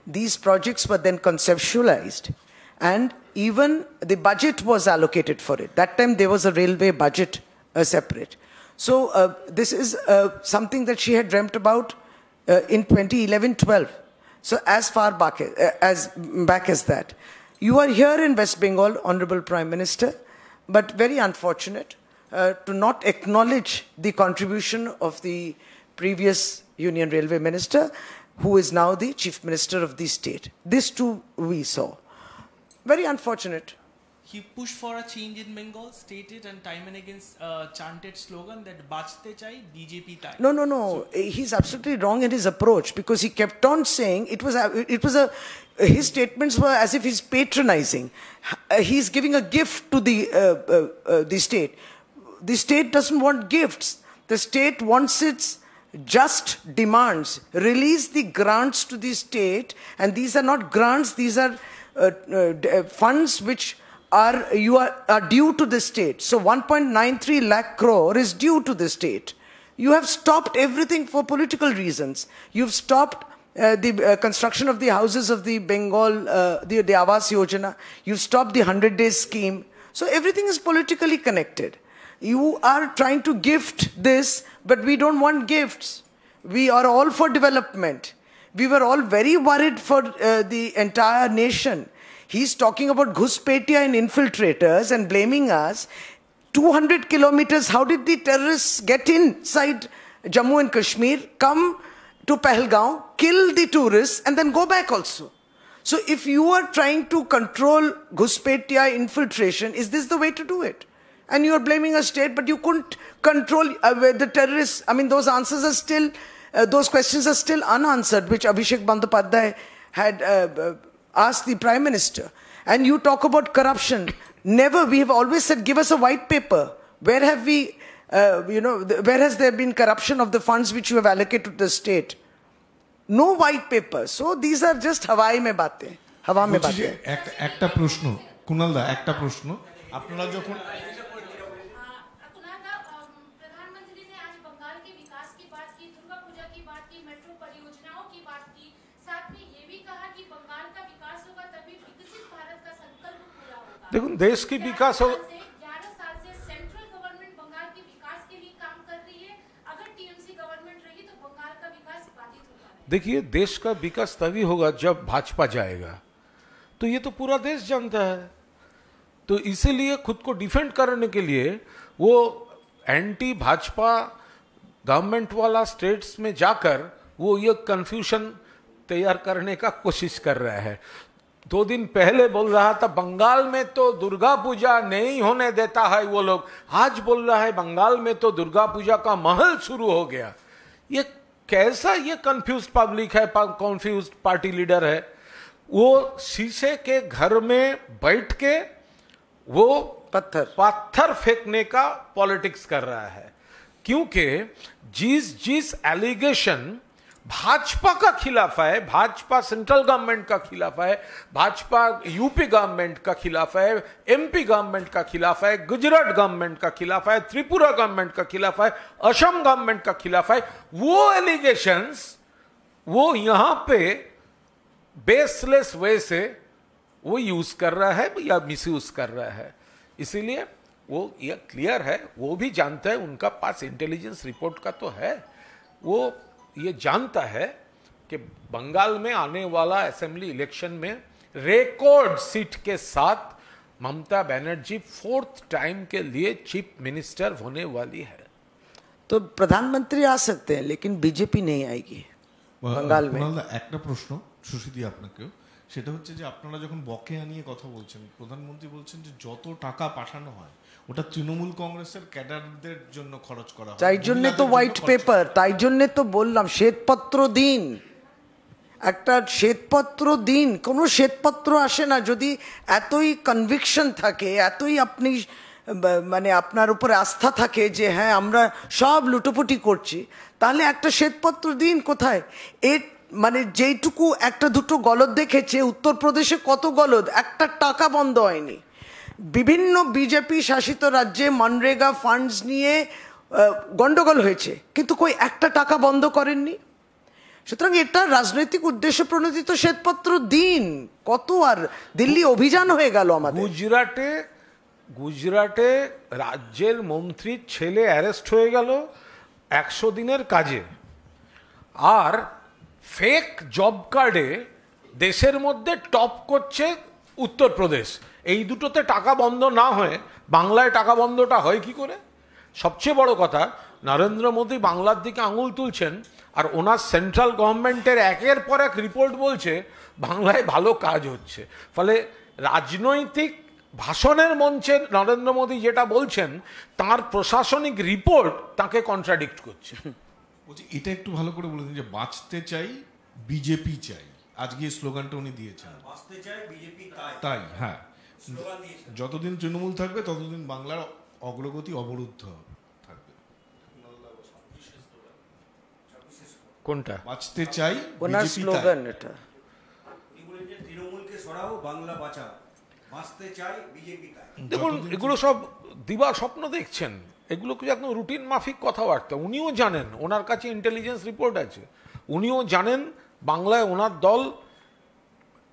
S2: these projects were then conceptualized, and even the budget was allocated for it. That time there was a railway budget separate. So this is something that she had dreamt about in 2011-12. So as far back as that. You are here in West Bengal, Honorable Prime Minister, but very unfortunate to not acknowledge the contribution of the previous Union Railway Minister, who is now the Chief Minister of the state. This too we saw. Very unfortunate.
S4: He pushed for a change in Bengal, stated and time and again chanted slogan that "Bachte chai, BJP tai."
S2: No. So, he's absolutely wrong in his approach, because he kept on saying his statements were as if he's patronizing. He's giving a gift to the state. The state doesn't want gifts. The state wants its just demands. Release the grants to the state, and these are not grants. These are funds which are due to the state. So 1.93 lakh crore is due to the state. You have stopped everything for political reasons. You've stopped the construction of the houses of the Bengal, the Awas Yojana. You've stopped the 100-day scheme. So everything is politically connected. You are trying to gift this, but we don't want gifts. We are all for development. We were all very worried for the entire nation. He's talking about Ghuspetia and infiltrators and blaming us. 200 kilometers, how did the terrorists get inside Jammu and Kashmir, come to Pahalgaon, kill the tourists, and then go back also? So if you are trying to control Ghuspetia infiltration, is this the way to do it? And you are blaming a state, but you couldn't control the terrorists. I mean, those answers are still, those questions are still unanswered, which Abhishek Bandyopadhyay had asked the Prime Minister. And you talk about corruption. Never, we have always said, give us a white paper. Where have we, where has there been corruption of the funds which you have allocated to the state? No white paper. So these are just Hawaii mein baatein. Hawa mein baatein.
S5: একটা প্রশ্ন কুনাল দা একটা প্রশ্ন আপনারা যখন
S6: प्रधानमंत्री ने आज बंगाल के विकास की बात की, दुर्गा पूजा की बात की, मेट्रो परियोजनाओं की बात की, साथ में ये भी कहा कि बंगाल का विकास होगा तभी विकसित भारत का संकल्प पूरा होगा।
S1: देखो देश की विकास हो
S6: 11 साल से सेंट्रल गवर्नमेंट बंगाल के विकास के लिए काम कर रही है। अगर टीएमसी गवर्नमेंट रही तो बंगाल का विकास बाधित होगा।
S1: देखिए, देश का विकास तभी होगा जब भाजपा जाएगा। तो ये तो पूरा देश जानता है। तो इसीलिए खुद को डिफेंड करने के लिए वो एंटी भाजपा गवर्नमेंट वाला स्टेट्स में जाकर वो ये कंफ्यूजन तैयार करने का कोशिश कर रहा है। 2 दिन पहले बोल रहा था बंगाल में तो दुर्गा पूजा नहीं होने देता है वो लोग, आज बोल रहा है बंगाल में तो दुर्गा पूजा का महल शुरू हो गया। ये कैसा ये कंफ्यूज्ड पब्लिक है, कंफ्यूज्ड पार्टी लीडर है। वो शीशे के घर में बैठ के वो
S2: पत्थर
S1: पत्थर फेंकने का पॉलिटिक्स कर रहा है, क्योंकि जिस एलिगेशन भाजपा का खिलाफ है, भाजपा सेंट्रल गवर्नमेंट का खिलाफ है, भाजपा यूपी गवर्नमेंट का खिलाफ है, एमपी गवर्नमेंट का खिलाफ है, गुजरात गवर्नमेंट का खिलाफ है, त्रिपुरा गवर्नमेंट का खिलाफ है, असम गवर्नमेंट का खिलाफ है, वो एलिगेशंस वो यहां पे बेसलेस वे से वो यूज कर रहा है या मिसयूज कर रहा है। इसीलिए वो ये क्लियर है, वो भी जानता है, उनका पास इंटेलिजेंस रिपोर्ट का तो है, वो ये जानता है कि बंगाल में आने वाला असेंबली इलेक्शन में रिकॉर्ड सीट के साथ ममता बनर्जी 4th टाइम के लिए चीफ मिनिस्टर होने वाली है।
S2: तो प्रधानमंत्री आ सकते हैं लेकिन बीजेपी नहीं आएगी बंगाल में।
S5: কুণালদা, একটা প্রশ্ন সুশীদি আপনাকেও, সেটা হচ্ছে যে আপনারা যখন বকেয়া নিয়ে কথা বলছেন, প্রধানমন্ত্রী বলছেন যে যত টাকা পাঠানো হয় ওটা তৃণমূল কংগ্রেসের ক্যাডারদের জন্য খরচ করা হয়,
S2: তাই জন্য তো হোয়াইট পেপার, তাই জন্য তো বললাম শ্বেতপত্র দিন, একটা শ্বেতপত্র দিন। কোনো শ্বেতপত্র আসে না যদি এতই কনভিকশন থাকে, এতই আপনি মানে আপনার উপরে আস্থা থাকে যে হ্যাঁ আমরা সব লুটোপুটি করছি, তাহলে একটা শ্বেতপত্র দিন। কোথায় এর মানে যেইটুকু একটা দুটো গলদ দেখেছে, উত্তরপ্রদেশে কত গলদ, একটা টাকা বন্ধ হয়নি। বিভিন্ন বিজেপি শাসিত রাজ্যে মনরেগা ফান্ডস নিয়ে গন্ডগোল হয়েছে, কিন্তু কই একটা টাকা বন্ধ করেননি। সুতরাং এটা রাজনৈতিক উদ্দেশ্য প্রণোদিত শ্বেতপত্র দিন। কত আর দিল্লি অভিযান হয়ে গেল আমাদের।
S1: গুজরাটে রাজ্যের মন্ত্রীর ছেলে অ্যারেস্ট হয়ে গেল 100 দিনের কাজে, আর ফেক জব কার্ডে দেশের মধ্যে টপ করছে উত্তরপ্রদেশ। এই দুটোতে টাকা বন্ধ না হয়ে বাংলায় টাকা বন্ধটা হয় কি করে? সবচেয়ে বড় কথা, নরেন্দ্র মোদী বাংলার দিকে আঙুল তুলছেন আর ওনার সেন্ট্রাল গভর্নমেন্টের একের পর এক রিপোর্ট বলছে বাংলায় ভালো কাজ হচ্ছে। ফলে রাজনৈতিক ভাষণের মঞ্চে নরেন্দ্র মোদী যেটা বলছেন তার প্রশাসনিক রিপোর্ট তাকে কন্ট্রাডিক্ট করছে।
S5: বলছি এটা একটু ভালো করে বলে দিন যে বাঁচতে চাই বিজেপি চাই, আজকে এই স্লোগানটা উনি দিয়েছেন,
S7: বাঁচতে চাই বিজেপি
S5: তাই হ্যাঁ, যতদিন তৃণমূল থাকবে ততদিন বাংলার অগ্রগতি অবরুদ্ধ থাকবে।
S1: কোনটা?
S5: বাঁচতে চাই
S2: ওনার স্লোগান এটা।
S7: উনি বলেন যে তৃণমূলকে সরাও, বাংলা বাঁচাও, বাঁচতে চাই বিজেপি তাই।
S1: দেখুন, এগুলো সব দিবা স্বপ্ন দেখছেন, এগুলো কি একদম রুটিন মাফিক কথাবার্তা। উনিও জানেন, ওনার কাছে ইন্টেলিজেন্স রিপোর্ট আছে, উনিও জানেন বাংলায় ওনার দল।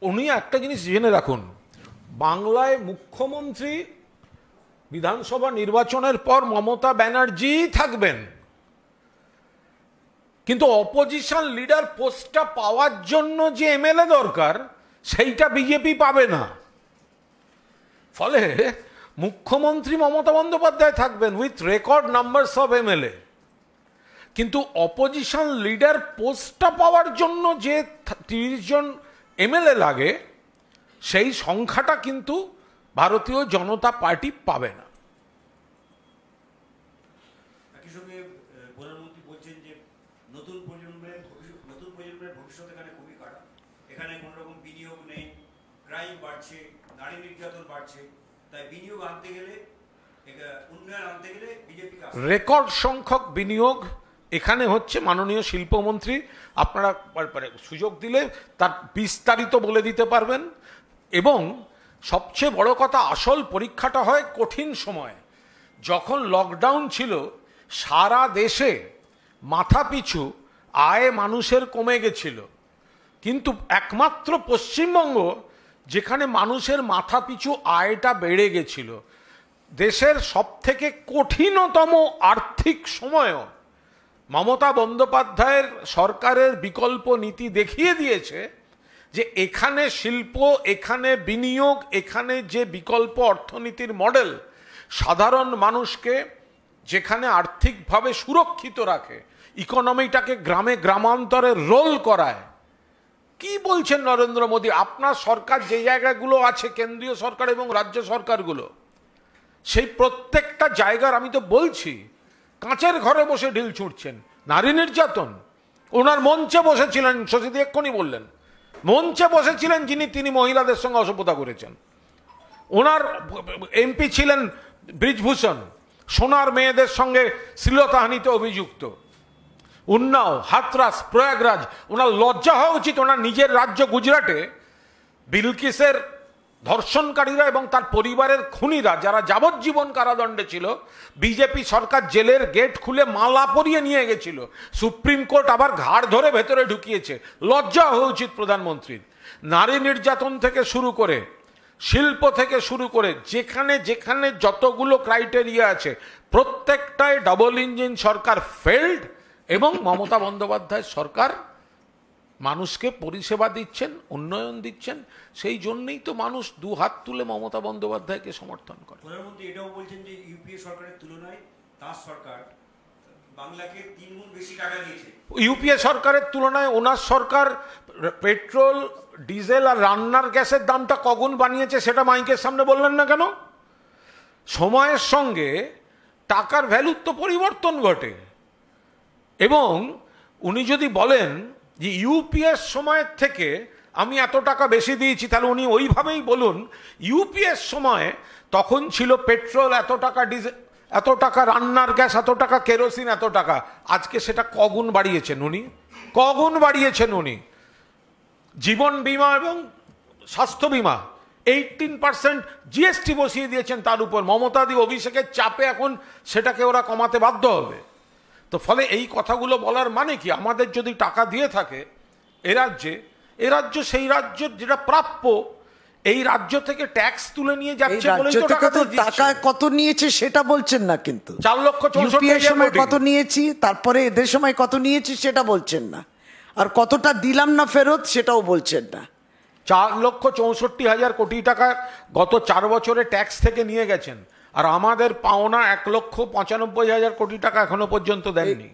S1: উনি একটা জিনিস জেনে রাখুন, বাংলায় মুখ্যমন্ত্রী বিধানসভা নির্বাচনের পর মমতা ব্যানার্জি থাকবেন, কিন্তু অপোজিশন লিডার পোস্টটা পাওয়ার জন্য যে এমএলএ দরকার সেইটা বিজেপি পাবে না। ফলে মুখ্যমন্ত্রী মমতা বন্দ্যোপাধ্যায় থাকবেন with record numbers of MLA, কিন্তু অপোজিশন লিডার পোস্টটা পাওয়ার জন্য যে 30 জন এমএলএ লাগে সেই সংখ্যাটা কিন্তু ভারতীয় জনতা পার্টি পাবে না।
S7: একই সঙ্গে প্রধানমন্ত্রী বলছেন যে নতুন প্রজন্মের ভবিষ্যৎ এখানে খুবই খারাপ, এখানে কোনো রকম বিনিয়োগ নেই, ক্রাইম বাড়ছে, নারী নির্যাতন বাড়ছে, তাই বিনিয়োগ আনতে গেলে, উন্নয়ন আনতে গেলে বিজেপি
S1: রেকর্ড সংখ্যক বিনিয়োগ এখানে হচ্ছে। মাননীয় শিল্পমন্ত্রী আপনারা সুযোগ দিলে তার বিস্তারিত বলে দিতে পারবেন। এবং সবচেয়ে বড় কথা, আসল পরীক্ষাটা হয় কঠিন সময়, যখন লকডাউন ছিল, সারা দেশে মাথাপিছু আয় মানুষের কমে গেছিল, কিন্তু একমাত্র পশ্চিমবঙ্গ যেখানে মানুষের মাথাপিছু আয়টা বেড়ে গেছিল। দেশের সবথেকে কঠিনতম আর্থিক সময়ও মমতা বন্দ্যোপাধ্যায়ের সরকারের বিকল্প নীতি দেখিয়ে দিয়েছে যে এখানে শিল্প, এখানে বিনিয়োগ, এখানে যে বিকল্প অর্থনীতির মডেল সাধারণ মানুষকে যেখানে আর্থিকভাবে সুরক্ষিত রাখে, ইকোনমিটাকে গ্রামে গ্রামান্তরে রোল করায়। কি বলছেন নরেন্দ্র মোদী? আপনার সরকার যে জায়গাগুলো আছে, কেন্দ্রীয় সরকার এবং রাজ্য সরকারগুলো, সেই প্রত্যেকটা জায়গার, আমি তো বলছি, কাঁচের ঘরে বসে ঢিল ছুঁড়ছেন। নারী নির্যাতন, ওনার মঞ্চে বসেছিলেন, শশীদি এক্ষুনি বললেন, মঞ্চে বসেছিলেন যিনি, তিনি মহিলাদের সঙ্গে অসভ্যতা করেছেন। ওনার এমপি ছিলেন ব্রিজভূষণ, সোনার মেয়েদের সঙ্গে শ্লীলতাহানিতে অভিযুক্ত। উন্নাও, হাতরাস, প্রয়াগরাজ, ওনার লজ্জা হওয়া উচিত। ওনার নিজের রাজ্য গুজরাটে বিলকিসের ধর্ষণকারীরা এবং তার পরিবারের খুনিরা যারা যাবজ্জীবন কারাদণ্ডে ছিল, বিজেপি সরকার জেলের গেট খুলে মালা পরিয়ে নিয়ে গেছিল, সুপ্রিম কোর্ট আবার ঘাড় ধরে ভেতরে ঢুকিয়েছে। লজ্জা হওয়া উচিত প্রধানমন্ত্রীর। নারী নির্যাতন থেকে শুরু করে, শিল্প থেকে শুরু করে, যেখানে যেখানে যতগুলো ক্রাইটেরিয়া আছে প্রত্যেকটায় ডাবল ইঞ্জিন সরকার ফেল্ড, এবং মমতা বন্দ্যোপাধ্যায় সরকার মানুষকে পরিষেবা দিচ্ছেন, উন্নয়ন দিচ্ছেন। সেই জন্যই তো মানুষ দু হাত তুলে মমতা বন্দ্যোপাধ্যায়কে সমর্থন করে।
S7: প্রধানমন্ত্রী এটাও বলছেন যে ইউপিএ সরকারের তুলনায় তার সরকার বাংলাকে 3 গুণ বেশি টাকা দিয়েছে।
S1: ইউপিএ সরকারের তুলনায় ওনার সরকার পেট্রোল, ডিজেল আর রান্নার গ্যাসের দামটা কগুণ বানিয়েছে সেটা মাইকের সামনে বললেন না কেন? সময়ের সঙ্গে টাকার ভ্যালুর তো পরিবর্তন ঘটে। এবং উনি যদি বলেন যে ইউপিএস সময়ের থেকে আমি এত টাকা বেশি দিয়েছি, তাহলে উনি ওইভাবেই বলুন ইউপিএস সময়ে তখন ছিল পেট্রোল এত টাকা, ডিজেল এত টাকা, রান্নার গ্যাস এত টাকা, কেরোসিন এত টাকা। আজকে সেটা কগুণ বাড়িয়েছেন উনি, কগুণ বাড়িয়েছেন উনি। জীবন বীমা এবং স্বাস্থ্য বীমা 18% জিএসটি বসিয়ে দিয়েছেন তার উপর। মমতাদি অভিষেকের চাপে এখন সেটাকে ওরা কমাতে বাধ্য হবে। তো ফলে এই কথাগুলো বলার মানে কি? আমাদের যদি টাকা দিয়ে থাকে এ রাজ্য সেই রাজ্য যেটা প্রাপ্য, এই রাজ্য থেকে ট্যাক্স তুলে নিয়ে যাচ্ছে বলেই তো টাকা দিচ্ছে।
S2: টাকা কত নিয়েছে সেটা বলছেন না, কিন্তু
S1: 4,64,000
S2: সময় কত নিয়েছি, তারপরে এদের সময় কত নিয়েছি সেটা বলছেন না, আর কতটা দিলাম না ফেরত সেটাও বলছেন না।
S1: 4,64,000 কোটি টাকা গত 4 বছরে ট্যাক্স থেকে নিয়ে গেছেন, আর আমাদের পাওনা 1,95,000 কোটি টাকা এখনো পর্যন্ত দেননি।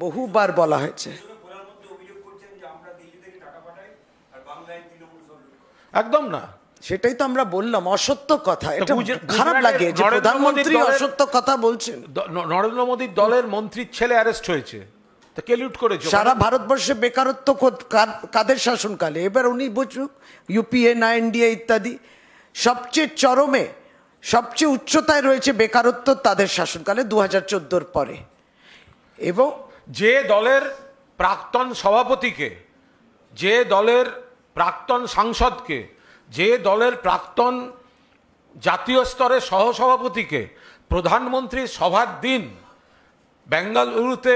S2: বহুবার বলা হয়েছে।
S7: প্রধানমন্ত্রী অভিযোগ করছেন যে আমরা দিল্লি থেকে টাকা পাঠাই আর বাংলায় তৃণমূল সরকার।
S1: একদম না,
S2: সেটাই তো আমরা বললাম, অসত্য কথা। এটা খারাপ লাগে যে প্রধানমন্ত্রী অসত্য কথা বলছেন।
S1: নরেন্দ্র মোদীর দলের মন্ত্রীর ছেলে অ্যারেস্ট হয়েছে, তা কে লুট করেছে?
S2: সারা ভারতবর্ষে বেকারত্ব কাদের শাসনকালে? এবার উনি বুঝুক, ইউপিএ না এনডিএ ইত্যাদি সবচেয়ে চরমে, সবচেয়ে উচ্চতায় রয়েছে বেকারত্ব তাদের শাসনকালে 2014 পরে। এবং
S1: যে দলের প্রাক্তন সভাপতিকে, যে দলের প্রাক্তন সাংসদকে, যে দলের প্রাক্তন জাতীয় স্তরের সহসভাপতিকে প্রধানমন্ত্রীর সভার দিন বেঙ্গালুরুতে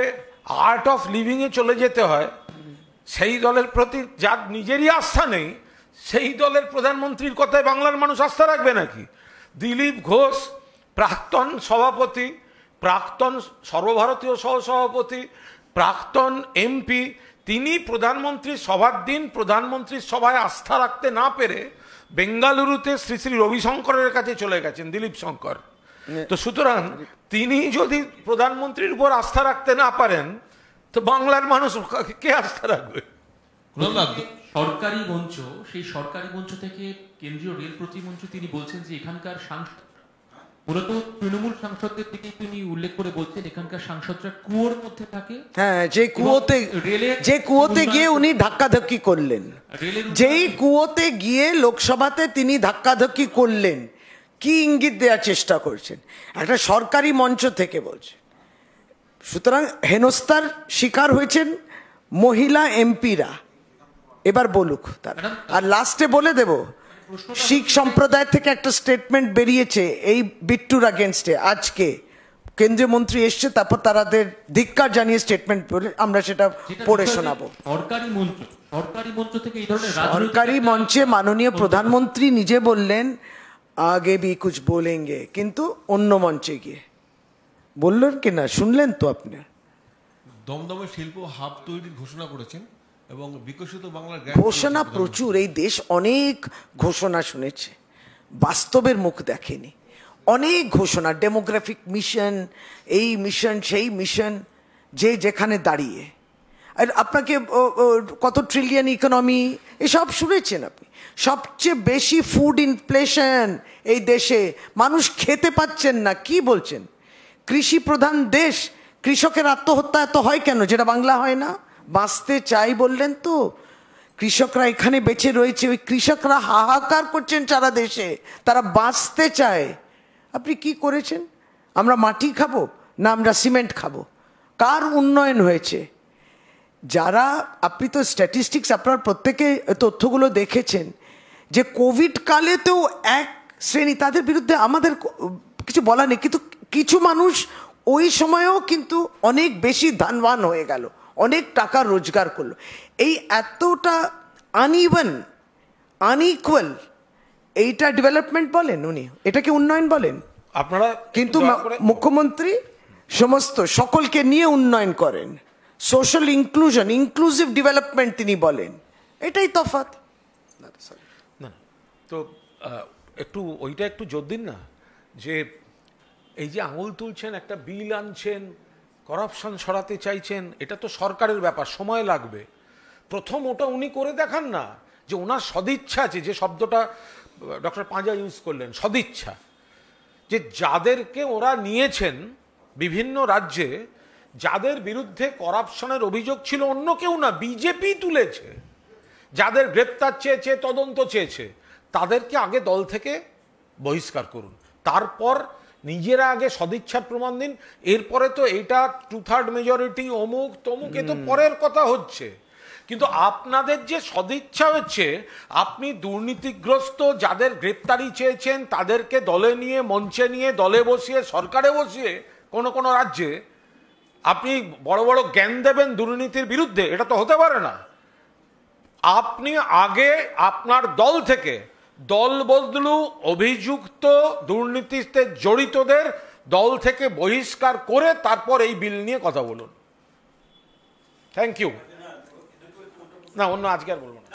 S1: আর্ট অফ লিভিংয়ে চলে যেতে হয়, সেই দলের প্রতি যার নিজেরই আস্থা নেই, সেই দলের প্রধানমন্ত্রীর কথায় বাংলার মানুষ আস্থা রাখবে নাকি? দিলীপ ঘোষ প্রাক্তন সভাপতি, প্রাক্তন সর্বভারতীয় সহসভাপতি, প্রাক্তন এমপি, তিনি প্রধানমন্ত্রীর সভার দিন প্রধানমন্ত্রীর সভায় আস্থা রাখতে না পেরে বেঙ্গালুরুতে শ্রী শ্রী রবিশঙ্করের কাছে চলে গেছেন, দিলীপ শঙ্কর। তো সুতরাং তিনি যদি প্রধানমন্ত্রীর উপর আস্থা রাখতে না পারেন, তো বাংলার মানুষ কে আস্থা রাখবে?
S8: সরকারি মঞ্চ, সেই সরকারি মঞ্চ থেকে কেন্দ্রীয় রেল প্রতিমন্ত্রী তিনি বলছেন যে এখানকার সাংসদ, মূলত তৃণমূল সাংসদদের দিকে তিনি উল্লেখ করে বলছেন এখানকার সাংসদরা কুয়োর মধ্যে থাকে।
S2: হ্যাঁ, যে কুয়োতে গিয়ে উনি ধাক্কাধাক্কি করলেন, যেই কুয়োতে গিয়ে লোকসভাতে তিনি ধাক্কাধাক্কি করলেন, কি ইঙ্গিত দেওয়ার চেষ্টা করছেন? একটা সরকারি মঞ্চ থেকে বলছেন। সুতরাং হেনস্থার শিকার হয়েছেন মহিলা এমপিরা। এবার বলুক তারা। আর লাস্টে বলে দেব, শিখ সম্প্রদায় থেকে একটা স্টেটমেন্ট বেরিয়েছে এই বিট্টুর আগেনস্টে। আজকে কেন্দ্রীয় মন্ত্রী এসছে, তারপর তাদের ধিক্কার জানিয়ে স্টেটমেন্ট বলে আমরা সেটা পড়ে শোনাবো। সরকারি মঞ্চে মাননীয় প্রধানমন্ত্রী নিজে বললেন আগে ভি কুছ বলেঙ্গে, কিন্তু অন্য মঞ্চে গিয়ে বললেন কিনা শুনলেন তো আপনি?
S5: দমদমে শিল্প হাব তৈরির ঘোষণা করেছেন এবং বিকশিত বাংলার
S2: ঘোষণা প্রচুর। এই দেশ অনেক ঘোষণা শুনেছে, বাস্তবের মুখ দেখেনি। অনেক ঘোষণা, ডেমোগ্রাফিক মিশন, এই মিশন সেই মিশন, যে যেখানে দাঁড়িয়ে। আর আপনাকে কত ট্রিলিয়ন ইকোনমি এসব শুনেছেন আপনি। সবচেয়ে বেশি ফুড ইনফ্লেশন এই দেশে, মানুষ খেতে পাচ্ছেন না। কি বলছেন? কৃষি প্রধান দেশ, কৃষকের আত্মহত্যা এত হয় কেন, যেটা বাংলা হয় না? বাঁচতে চাই বললেন তো। কৃষকরা এখানে বেঁচে রয়েছে, ওই কৃষকরা হাহাকার করছেন সারা দেশে, তারা বাঁচতে চায়। আপনি কি করেছেন? আমরা মাটি খাবো না আমরা সিমেন্ট খাবো? কার উন্নয়ন হয়েছে? যারা, আপনি তো স্ট্যাটিস্টিক্স আপনার প্রত্যেকে তথ্যগুলো দেখেছেন, যে কোভিড কালেতেও এক শ্রেণী, তাদের বিরুদ্ধে আমাদের কিছু বলা নেই, কিন্তু কিছু মানুষ ওই সময়েও কিন্তু অনেক বেশি ধনবান হয়ে গেল, অনেক টাকা রোজগার করলো। এই এতটা আনইভেন, আনইকুয়াল, এইটা ডেভেলপমেন্ট বলেন উনি? এটাকে উন্নয়ন বলেন?
S1: আপনারা
S2: কিন্তু মুখ্যমন্ত্রী সমস্ত সকলকে নিয়ে উন্নয়ন করেন, সোশ্যাল ইনক্লুশন, ইনক্লুসিভ ডেভেলপমেন্ট তিনি বলেন। এটাই তফাৎ।
S1: না তো একটু ওইটা একটু জোর দিন না, যে এই যে আঙুল তুলছেন, একটা বিল আনছেন, করাপশন সরাতে চাইছেন, এটা তো সরকারের ব্যাপার, সময় লাগবে। প্রথম ওটা উনি করে দেখান না, যে ওনার সদিচ্ছা আছে, যে শব্দটা ডক্টর পাঁজা ইউজ করলেন, সদিচ্ছা, যে যাদেরকে ওরা নিয়েছেন বিভিন্ন রাজ্যে, যাদের বিরুদ্ধে করাপশনের অভিযোগ ছিল, অন্য কেউ না, বিজেপি তুলেছে, যাদের গ্রেপ্তার চেয়েছে, তদন্ত চেয়েছে, তাদেরকে আগে দল থেকে বহিষ্কার করুন, তারপর নিজেরা আগে সদিচ্ছার প্রমাণ দিন। এরপরে তো এইটা 2/3 মেজরিটি, অমুক তমুক, এ তো পরের কথা হচ্ছে। কিন্তু আপনাদের যে সদিচ্ছা হচ্ছে, আপনি দুর্নীতিগ্রস্ত যাদের গ্রেপ্তারি চেয়েছেন তাদেরকে দলে নিয়ে, মঞ্চে নিয়ে, দলে বসিয়ে, সরকারে বসিয়ে, কোন কোন রাজ্যে আপনি বড় বড় জ্ঞান দেবেন দুর্নীতির বিরুদ্ধে, এটা তো হতে পারে না। আপনি আগে আপনার দল থেকে দল বদলু অভিযুক্ত দুর্নীতিতে জড়িতদের দল থেকে বহিষ্কার করে তারপর এই বিল নিয়ে কথা বলুন। Thank you. না, অন্য আজকে আর বলবো না।